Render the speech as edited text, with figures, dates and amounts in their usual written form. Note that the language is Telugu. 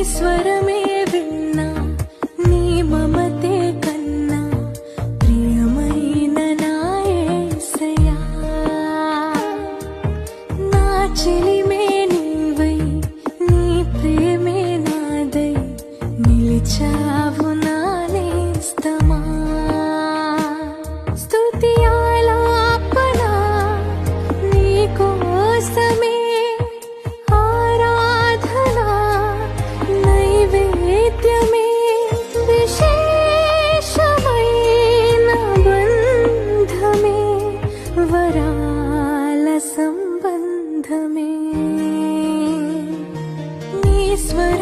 స్వరమే విన్నా నీ మమతే కన్నా ప్రియమైన నా యేసయ్యా నా చెలిమే నీవై నీ ప్రేమే నాదై నిలిచావు నా నేస్తమా స్తుతి ఆలాపన నీ కోసమే నైవేద్యమే విశేషమైన బంధమే వరాల సంబంధమే నీ స్వర